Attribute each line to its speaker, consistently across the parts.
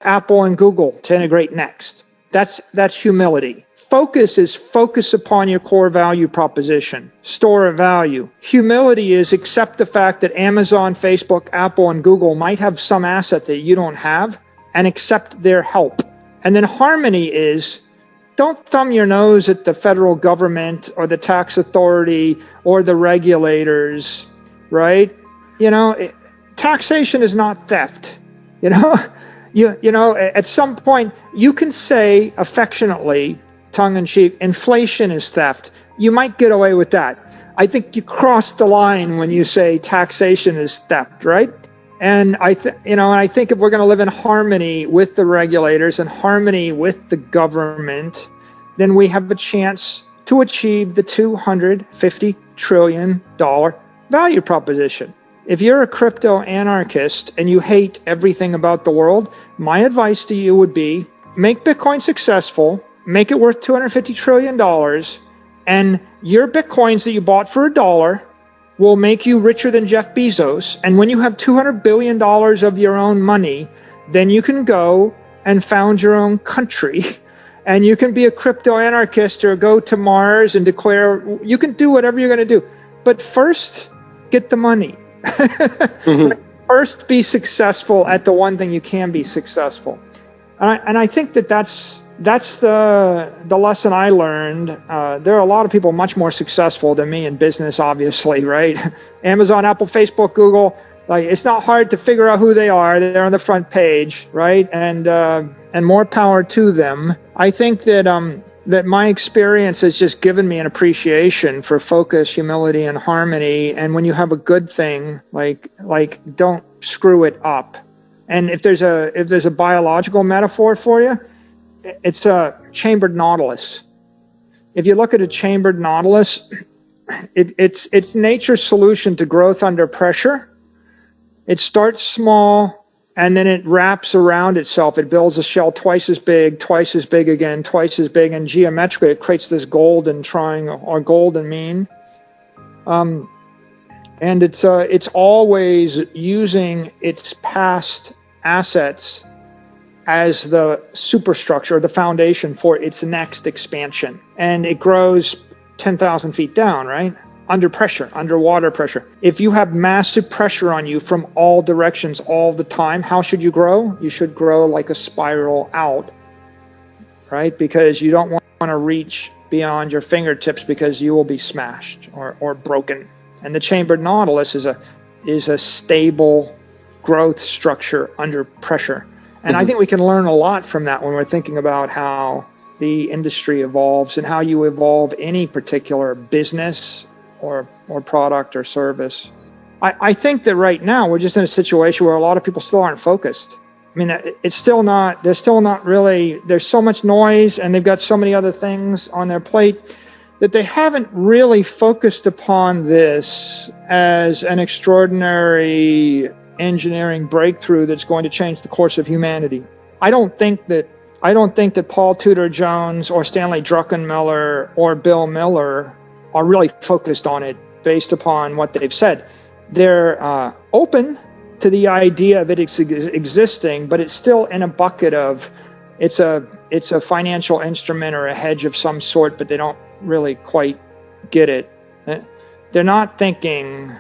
Speaker 1: Apple and Google to integrate next. That's humility. Focus is focus upon your core value proposition, store of value. Humility is accept the fact that Amazon, Facebook, Apple, and Google might have some asset that you don't have and accept their help. And then harmony is don't thumb your nose at the federal government or the tax authority or the regulators, right? Taxation is not theft, You know, at some point you can say affectionately, tongue-in-cheek, inflation is theft. You might get away with that. I think you cross the line when you say taxation is theft, right? And I think if we're going to live in harmony with the regulators and harmony with the government, then we have a chance to achieve the $250 trillion value proposition. If you're a crypto anarchist and you hate everything about the world, my advice to you would be make Bitcoin successful, make it worth $250 trillion, and your Bitcoins that you bought for $1 will make you richer than Jeff Bezos. And when you have $200 billion of your own money, then you can go and found your own country. And you can be a crypto anarchist or go to Mars and declare, you can do whatever you're going to do. But first, get the money. First, be successful at the one thing you can be successful. And I think that's the lesson I learned. There are a lot of people much more successful than me in business, obviously, right? Amazon, Apple, Facebook, Google. Like, it's not hard to figure out who they are. They're on the front page, right? And more power to them. I think that my experience has just given me an appreciation for focus, humility, and harmony. And when you have a good thing, like don't screw it up. And if there's a biological metaphor for you, it's a chambered nautilus. If you look at a chambered nautilus, it's nature's solution to growth under pressure. It starts small, and then it wraps around itself. It builds a shell twice as big again, twice as big, and geometrically it creates this golden triangle or golden mean. And it's always using its past assets as the superstructure, the foundation for its next expansion. And it grows 10,000 feet down, right? Under pressure, underwater pressure. If you have massive pressure on you from all directions all the time, how should you grow? You should grow like a spiral out, right? Because you don't want to reach beyond your fingertips because you will be smashed or broken. And the chambered nautilus is a stable growth structure under pressure. And I think we can learn a lot from that when we're thinking about how the industry evolves and how you evolve any particular business or product or service. I think that right now we're just in a situation where a lot of people still aren't focused. I mean, they're still not really, there's so much noise and they've got so many other things on their plate that they haven't really focused upon this as an extraordinary engineering breakthrough that's going to change the course of humanity. I don't think that Paul Tudor Jones or Stanley Druckenmiller or Bill Miller are really focused on it based upon what they've said. They're open to the idea of it existing, but it's still in a bucket of it's a financial instrument or a hedge of some sort, but they don't really quite get it. They're not thinking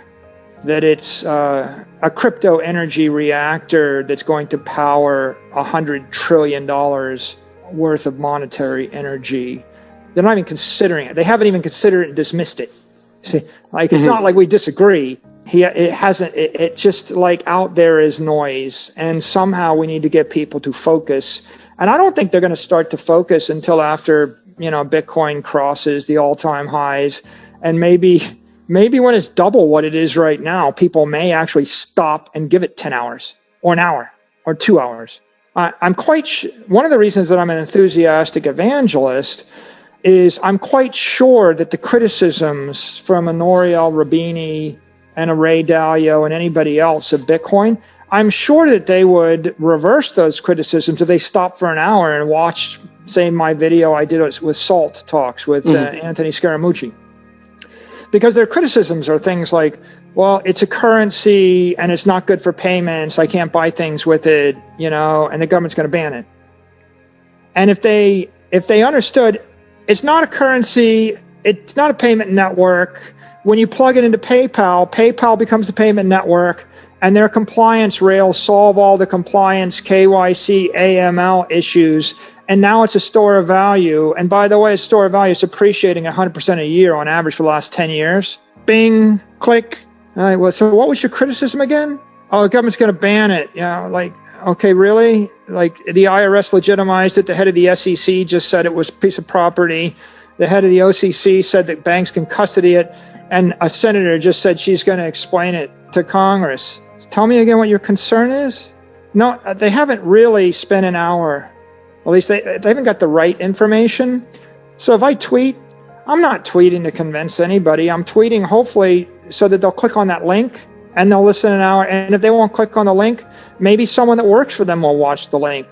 Speaker 1: that it's a crypto energy reactor that's going to power $100 trillion worth of monetary energy. They're not even considering it. They haven't even considered it and dismissed it. See, like it's not like we disagree. It's just like out there is noise, and somehow we need to get people to focus. And I don't think they're going to start to focus until after, Bitcoin crosses the all-time highs, and maybe when it's double what it is right now, people may actually stop and give it 10 hours or an hour or 2 hours. I'm quite one of the reasons that I'm an enthusiastic evangelist is I'm quite sure that the criticisms from a Nouriel Roubini and a Ray Dalio and anybody else of Bitcoin, I'm sure that they would reverse those criticisms if they stopped for an hour and watched, say, my video I did with Salt Talks with Anthony Scaramucci. Because their criticisms are things like, well, it's a currency and it's not good for payments. I can't buy things with it, and the government's going to ban it. And if they understood it's not a currency, it's not a payment network. When you plug it into PayPal, PayPal becomes the payment network, and their compliance rails solve all the compliance, KYC, AML issues. And now it's a store of value. And by the way, a store of value is appreciating 100% a year on average for the last 10 years. Bing, click. So what was your criticism again? Oh, the government's going to ban it. Okay, really? Like the IRS legitimized it. The head of the SEC just said it was a piece of property. The head of the OCC said that banks can custody it. And a senator just said she's going to explain it to Congress. Tell me again what your concern is? No, they haven't really spent an hour. At least they haven't got the right information. So if I tweet, I'm not tweeting to convince anybody. I'm tweeting hopefully so that they'll click on that link and they'll listen an hour. And if they won't click on the link, maybe someone that works for them will watch the link.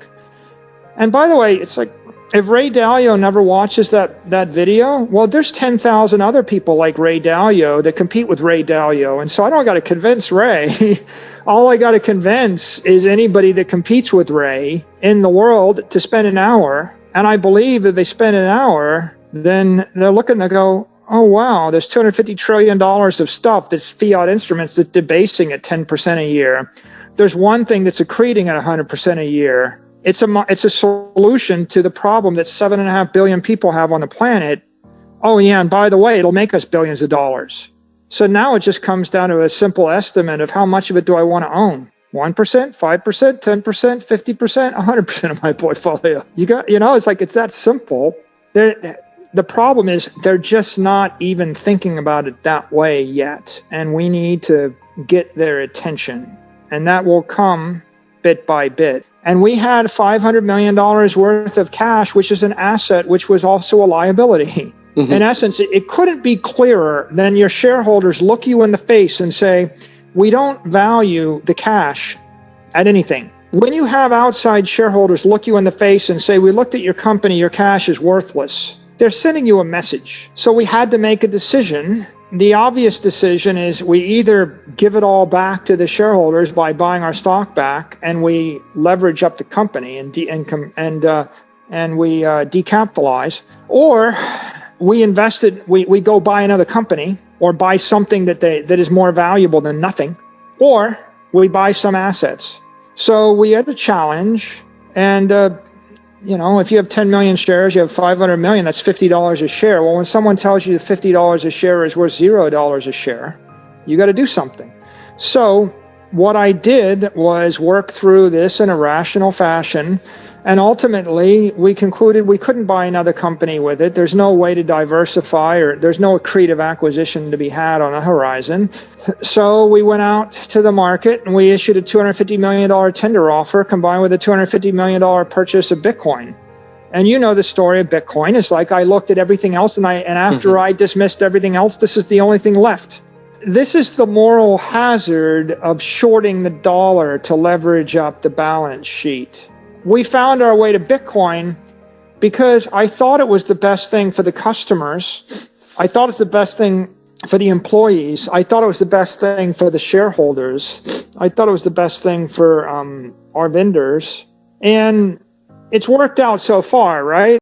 Speaker 1: And by the way, it's like, if Ray Dalio never watches that video, well, there's 10,000 other people like Ray Dalio that compete with Ray Dalio. And so I don't got to convince Ray. All I got to convince is anybody that competes with Ray in the world to spend an hour. And I believe that they spend an hour, then they're looking to go, oh, wow, there's $250 trillion of stuff that's fiat instruments that's debasing at 10% a year. There's one thing that's accreting at 100% a year. It's a solution to the problem that 7.5 billion people have on the planet. Oh, yeah, and by the way, it'll make us billions of dollars. So now it just comes down to a simple estimate of how much of it do I want to own? 1%, 5%, 10%, 50%, 100% of my portfolio. It's that simple. The problem is they're just not even thinking about it that way yet. And we need to get their attention. And that will come bit by bit. And we had $500 million worth of cash, which is an asset, which was also a liability. Mm-hmm. In essence, it couldn't be clearer than your shareholders look you in the face and say, we don't value the cash at anything. When you have outside shareholders look you in the face and say, we looked at your company, your cash is worthless, they're sending you a message. So we had to make a decision. The obvious decision is we either give it all back to the shareholders by buying our stock back, and we leverage up the company and we decapitalize, or we invested. We go buy another company or buy something that is more valuable than nothing, or we buy some assets. So we had a challenge, and if you have 10 million shares, you have 500 million, that's $50 a share. Well, when someone tells you that $50 a share is worth $0 a share, you got to do something. So what I did was work through this in a rational fashion. And ultimately, we concluded we couldn't buy another company with it. There's no way to diversify, or there's no accretive acquisition to be had on the horizon. So we went out to the market and we issued a $250 million tender offer combined with a $250 million purchase of Bitcoin. And you know the story of Bitcoin. It's like I looked at everything else and after I dismissed everything else, this is the only thing left. This is the moral hazard of shorting the dollar to leverage up the balance sheet. We found our way to Bitcoin because I thought it was the best thing for the customers. I thought it's the best thing for the employees. I thought it was the best thing for the shareholders. I thought it was the best thing for our vendors. And it's worked out so far, right?